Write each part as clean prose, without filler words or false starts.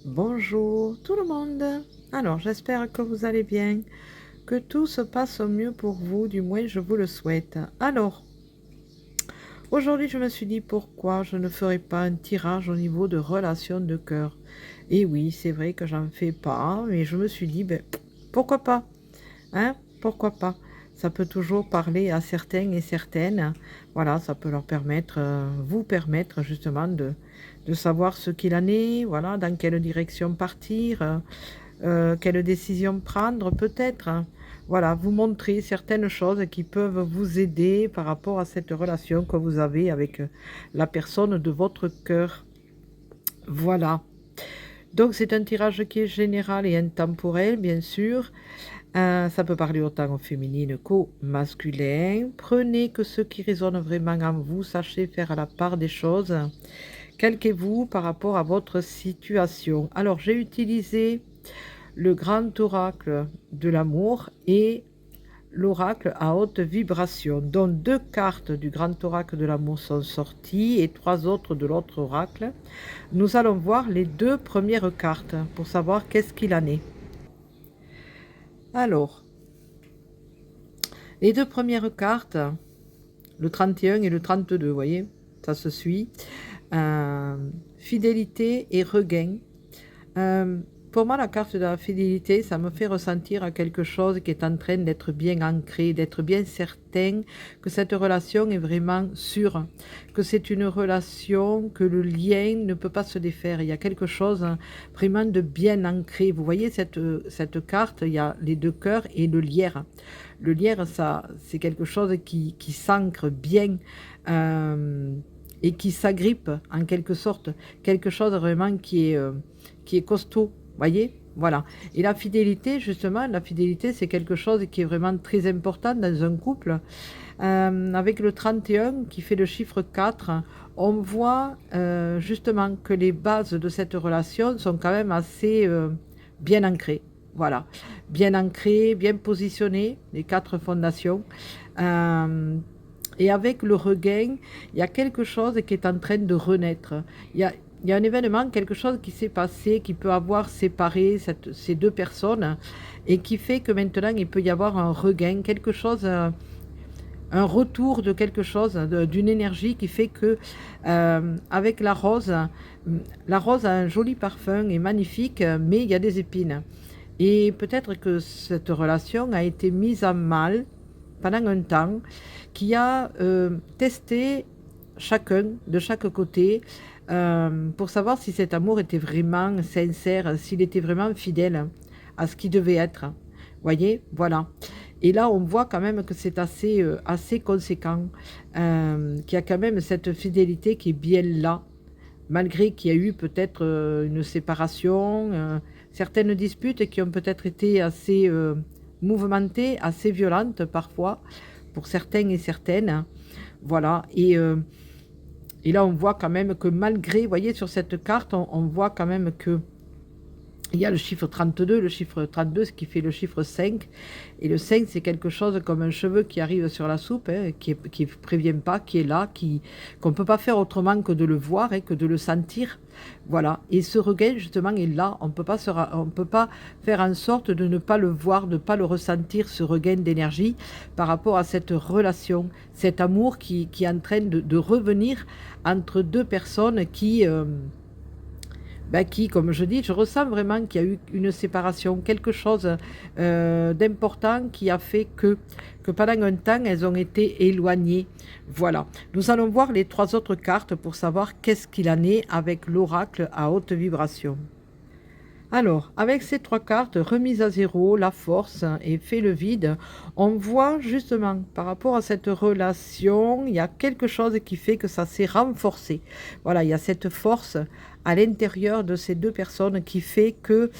Bonjour tout le monde. Alors, j'espère que vous allez bien, que tout se passe au mieux pour vous, du moins je vous le souhaite. Alors, aujourd'hui je me suis dit pourquoi je ne ferais pas un tirage au niveau de relations de cœur. Et oui, c'est vrai que j'en fais pas, mais je me suis dit, ben, pourquoi pas, hein? Pourquoi pas? Ça peut toujours parler à certains et certaines. Voilà, ça peut leur permettre, vous permettre justement de savoir ce qu'il en est, voilà, dans quelle direction partir. Quelle décision prendre peut-être, hein. Voilà, vous montrer certaines choses qui peuvent vous aider par rapport à cette relation que vous avez avec la personne de votre cœur. Voilà. Donc c'est un tirage qui est général et intemporel, bien sûr. Ça peut parler autant au féminin qu'au masculin. Prenez que ce qui résonne vraiment en vous, sachez faire la part des choses. Calquez-vous par rapport à votre situation. Alors j'ai utilisé le grand oracle de l'amour et l'oracle à haute vibration, dont deux cartes du grand oracle de l'amour sont sorties et trois autres de l'autre oracle. Nous allons voir les deux premières cartes pour savoir qu'est-ce qu'il en est. Alors, les deux premières cartes, le 31 et le 32, vous voyez, ça se suit. Fidélité et regain. Pour moi, la carte de la fidélité, ça me fait ressentir quelque chose qui est en train d'être bien ancré, d'être bien certain que cette relation est vraiment sûre, que c'est une relation, que le lien ne peut pas se défaire. Il y a quelque chose vraiment de bien ancré. Vous voyez cette carte, il y a les deux cœurs et le lierre. Le lierre, ça, c'est quelque chose qui s'ancre bien. Et qui s'agrippe en quelque sorte, quelque chose vraiment qui est costaud, voyez, voilà. Et la fidélité, justement, la fidélité, c'est quelque chose qui est vraiment très important dans un couple. Avec le 31 qui fait le chiffre 4, on voit justement que les bases de cette relation sont quand même assez bien ancrées. Voilà, bien ancrées, bien positionnées, les quatre fondations. Et avec le regain, il y a quelque chose qui est en train de renaître. Il y a un événement, quelque chose qui s'est passé, qui peut avoir séparé ces deux personnes et qui fait que maintenant il peut y avoir un regain, quelque chose, un retour de quelque chose, d'une énergie qui fait que avec la rose a un joli parfum et magnifique, mais il y a des épines. Et peut-être que cette relation a été mise à mal pendant un temps, qui a testé chacun de chaque côté pour savoir si cet amour était vraiment sincère, s'il était vraiment fidèle à ce qui devait être. Voyez, voilà. Et là, on voit quand même que c'est assez conséquent, qu'il y a quand même cette fidélité qui est bien là, malgré qu'il y a eu peut-être une séparation, certaines disputes qui ont peut-être été assez mouvementées, assez violentes parfois, pour certains et certaines. Voilà, et là on voit quand même que malgré, vous voyez sur cette carte, on voit quand même que il y a le chiffre 32, ce qui fait le chiffre 5. Et le 5, c'est quelque chose comme un cheveu qui arrive sur la soupe, hein, qui ne prévient pas, qui est là, qu'on ne peut pas faire autrement que de le voir et que de le sentir. Voilà. Et ce regain, justement, est là. On peut pas faire en sorte de ne pas le voir, de ne pas le ressentir, ce regain d'énergie par rapport à cette relation, cet amour qui est en train de revenir entre deux personnes qui, comme je dis, je ressens vraiment qu'il y a eu une séparation, quelque chose d'important qui a fait que pendant un temps, elles ont été éloignées. Voilà. Nous allons voir les trois autres cartes pour savoir qu'est-ce qu'il en est avec l'oracle à haute vibration. Alors, avec ces trois cartes, remise à zéro, la force et fait le vide, on voit justement par rapport à cette relation, il y a quelque chose qui fait que ça s'est renforcé. Voilà, il y a cette force à l'intérieur de ces deux personnes qui fait que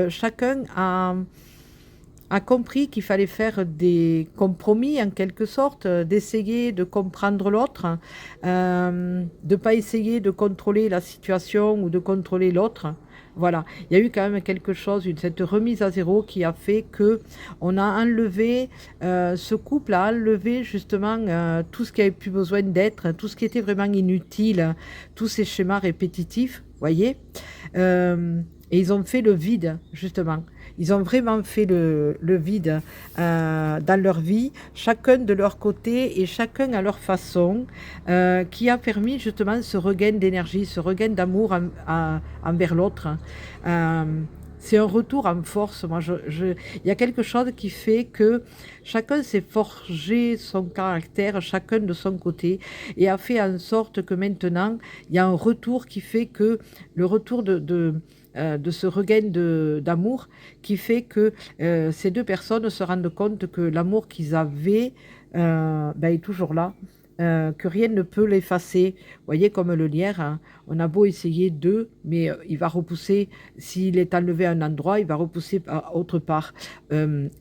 chacun a compris qu'il fallait faire des compromis en quelque sorte, d'essayer de comprendre l'autre, de ne pas essayer de contrôler la situation ou de contrôler l'autre. Voilà, il y a eu quand même quelque chose, cette remise à zéro qui a fait que on a enlevé, ce couple a enlevé justement tout ce qui avait plus besoin d'être, tout ce qui était vraiment inutile, tous ces schémas répétitifs, voyez. Et ils ont fait le vide, justement. Ils ont vraiment fait le vide dans leur vie, chacun de leur côté et chacun à leur façon, qui a permis justement ce regain d'énergie, ce regain d'amour envers l'autre. Euh, c'est un retour en force. Moi, il y a quelque chose qui fait que chacun s'est forgé son caractère, chacun de son côté, et a fait en sorte que maintenant, il y a un retour qui fait que le retour de ce regain d'amour qui fait que ces deux personnes se rendent compte que l'amour qu'ils avaient ben, est toujours là, que rien ne peut l'effacer. Vous voyez, comme le lierre, hein, on a beau essayer d'eux, mais il va repousser, s'il est enlevé à un endroit, il va repousser à autre part.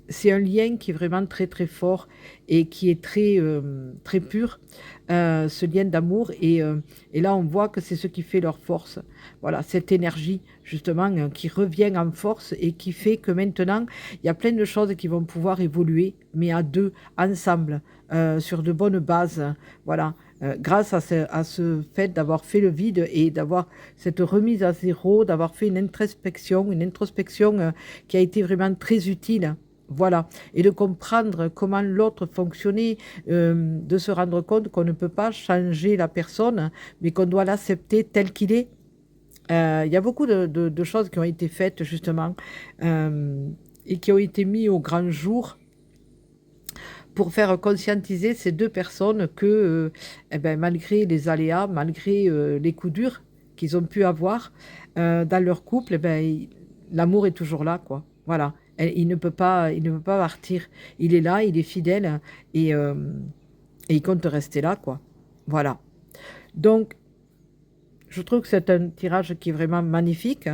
C'est un lien qui est vraiment très très fort et qui est très, très pur, ce lien d'amour. Et là, on voit que c'est ce qui fait leur force. Voilà, cette énergie, justement, qui revient en force et qui fait que maintenant, il y a plein de choses qui vont pouvoir évoluer, mais à deux, ensemble, sur de bonnes bases. Voilà, grâce à ce fait d'avoir fait le vide et d'avoir cette remise à zéro, d'avoir fait une introspection qui a été vraiment très utile. Voilà, et de comprendre comment l'autre fonctionnait, de se rendre compte qu'on ne peut pas changer la personne, mais qu'on doit l'accepter tel qu'il est. Il y a beaucoup de choses qui ont été faites justement et qui ont été mis au grand jour pour faire conscientiser ces deux personnes que, eh ben, malgré les aléas, malgré les coups durs qu'ils ont pu avoir dans leur couple, eh ben, l'amour est toujours là, quoi. Voilà. Il ne peut pas partir. Il est là, il est fidèle et, euh, et il compte rester là, quoi. Voilà. Donc, je trouve que c'est un tirage qui est vraiment magnifique.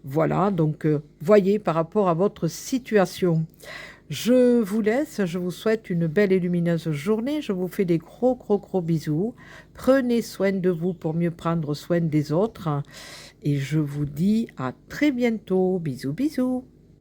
Voilà, donc voyez par rapport à votre situation. Je vous laisse, je vous souhaite une belle et lumineuse journée. Je vous fais des gros, gros, gros bisous. Prenez soin de vous pour mieux prendre soin des autres. Et je vous dis à très bientôt. Bisous, bisous.